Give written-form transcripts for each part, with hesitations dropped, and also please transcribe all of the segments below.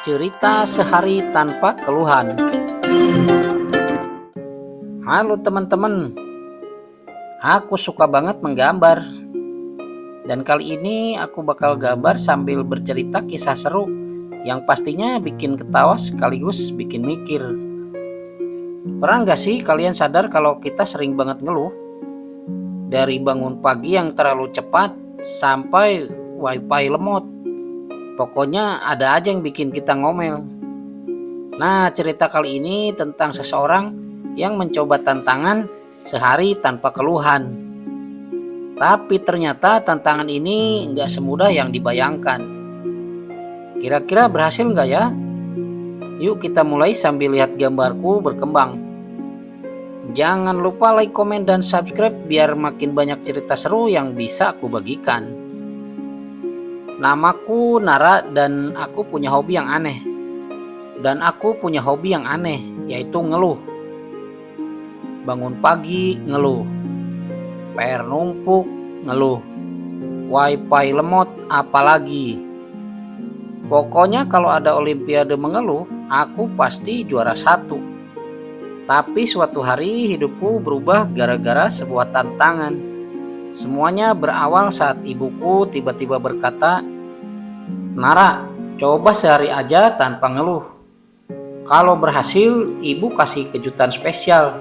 Cerita sehari tanpa keluhan. Halo teman-teman, aku suka banget menggambar. Dan kali ini aku bakal gambar sambil bercerita kisah seru yang pastinya bikin ketawa sekaligus bikin mikir. Pernah nggak sih kalian sadar kalau kita sering banget ngeluh? Dari bangun pagi yang terlalu cepat sampai wifi lemot. Pokoknya ada aja yang bikin kita ngomel. Nah, cerita kali ini tentang seseorang yang mencoba tantangan sehari tanpa keluhan. Tapi ternyata tantangan ini nggak semudah yang dibayangkan. Kira-kira berhasil nggak ya? Yuk kita mulai sambil lihat gambarku berkembang. Jangan lupa like, komen, dan subscribe biar makin banyak cerita seru yang bisa aku bagikan. Namaku Nara dan aku punya hobi yang aneh. Yaitu ngeluh. Bangun pagi ngeluh. PR numpuk ngeluh. Wifi lemot apalagi. Pokoknya kalau ada olimpiade mengeluh, aku pasti juara 1. Tapi suatu hari hidupku berubah gara-gara sebuah tantangan. Semuanya berawal saat ibuku tiba-tiba berkata, "Nara, coba sehari aja tanpa ngeluh. Kalau berhasil, ibu kasih kejutan spesial."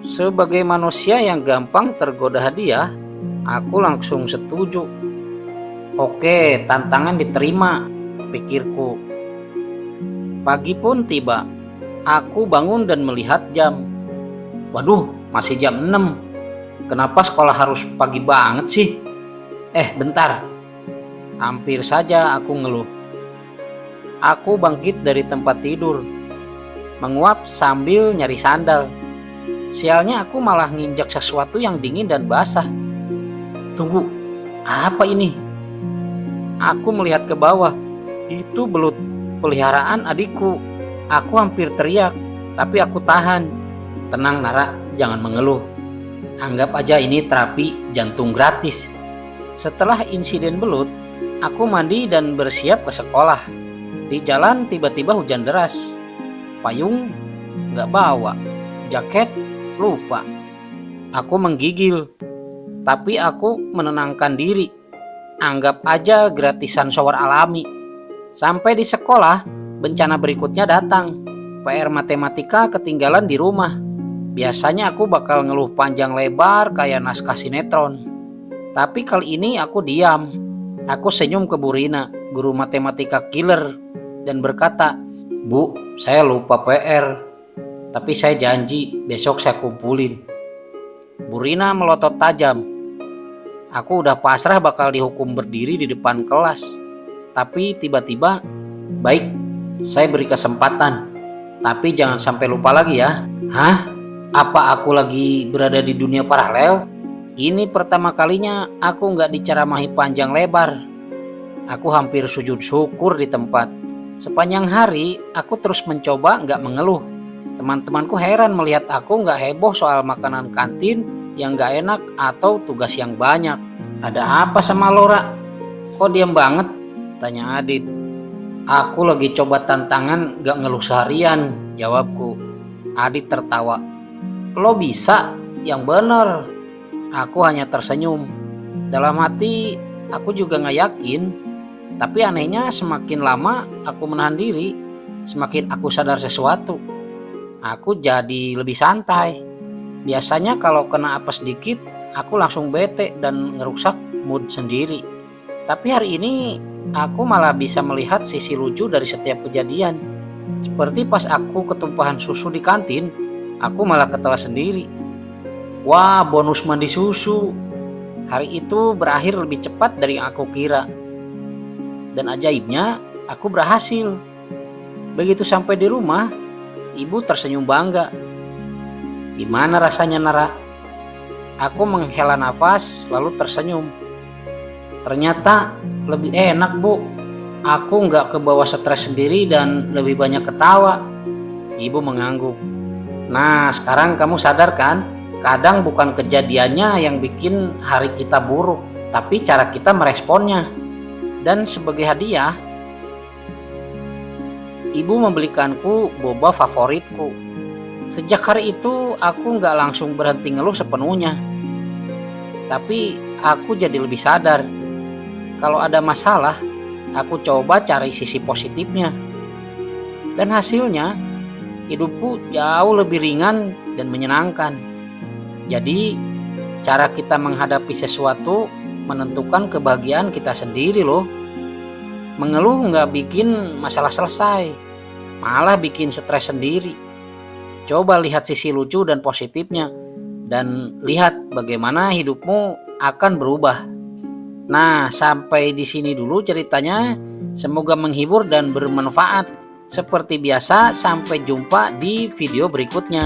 Sebagai manusia yang gampang tergoda hadiah, aku langsung setuju. Oke, tantangan diterima, pikirku. Pagi pun tiba. Aku bangun dan melihat jam. Waduh, masih jam 6. Kenapa sekolah harus pagi banget sih? Bentar. Hampir saja aku ngeluh. Aku bangkit dari tempat tidur, menguap sambil nyari sandal. Sialnya aku malah nginjak sesuatu yang dingin dan basah. Tunggu, apa ini? Aku melihat ke bawah. Itu belut peliharaan adikku. Aku hampir teriak, tapi aku tahan. Tenang Nara, jangan mengeluh. Anggap aja ini terapi jantung gratis. Setelah insiden belut, aku mandi dan bersiap ke sekolah. Di jalan tiba-tiba hujan deras. Payung gak bawa, jaket lupa. Aku menggigil, tapi aku menenangkan diri. Anggap aja gratisan shower alami. Sampai di sekolah, bencana berikutnya datang. PR matematika ketinggalan di rumah. Biasanya aku bakal ngeluh panjang lebar kayak naskah sinetron. Tapi kali ini aku diam. Aku senyum ke Bu Rina, guru matematika killer, dan berkata, "Bu, saya lupa PR. Tapi saya janji besok saya kumpulin." Bu Rina melotot tajam. Aku udah pasrah bakal dihukum berdiri di depan kelas. Tapi tiba-tiba, "Baik, saya beri kesempatan. Tapi jangan sampai lupa lagi ya." Hah? Apa aku lagi berada di dunia paralel? Ini pertama kalinya aku nggak diceramahi panjang lebar. Aku hampir sujud syukur di tempat. Sepanjang hari aku terus mencoba nggak mengeluh. Teman-temanku heran melihat aku nggak heboh soal makanan kantin yang nggak enak atau tugas yang banyak. "Ada apa sama Lora? Kok diam banget?" tanya Adit. "Aku lagi coba tantangan nggak ngeluh seharian," jawabku. Adit tertawa. "Lo bisa? Yang bener." Aku hanya tersenyum. Dalam hati aku juga gak yakin. Tapi anehnya semakin lama aku menahan diri, semakin aku sadar sesuatu. Aku jadi lebih santai. Biasanya kalau kena apa sedikit, aku langsung bete dan ngerusak mood sendiri. Tapi hari ini aku malah bisa melihat sisi lucu dari setiap kejadian. Seperti pas aku ketumpahan susu di kantin, aku malah ketawa sendiri. Wah, bonus mandi susu. Hari itu berakhir lebih cepat dari yang aku kira. Dan ajaibnya, aku berhasil. Begitu sampai di rumah, ibu tersenyum bangga. "Gimana rasanya Nara?" Aku menghela nafas lalu tersenyum. "Ternyata lebih enak Bu. Aku gak kebawa stres sendiri dan lebih banyak ketawa." Ibu mengangguk. "Nah, sekarang kamu sadar kan? Kadang bukan kejadiannya yang bikin hari kita buruk, tapi cara kita meresponnya. Dan sebagai hadiah, Ibu membelikanku boba favoritku. Sejak hari itu aku nggak langsung berhenti ngeluh sepenuhnya. Tapi aku jadi lebih sadar. Kalau ada masalah, aku coba cari sisi positifnya. Dan hasilnya, hidupku jauh lebih ringan dan menyenangkan. Jadi, cara kita menghadapi sesuatu menentukan kebahagiaan kita sendiri loh. Mengeluh nggak bikin masalah selesai, malah bikin stres sendiri. Coba lihat sisi lucu dan positifnya, dan lihat bagaimana hidupmu akan berubah. Nah, sampai di sini dulu ceritanya. Semoga menghibur dan bermanfaat. Seperti biasa, sampai jumpa di video berikutnya.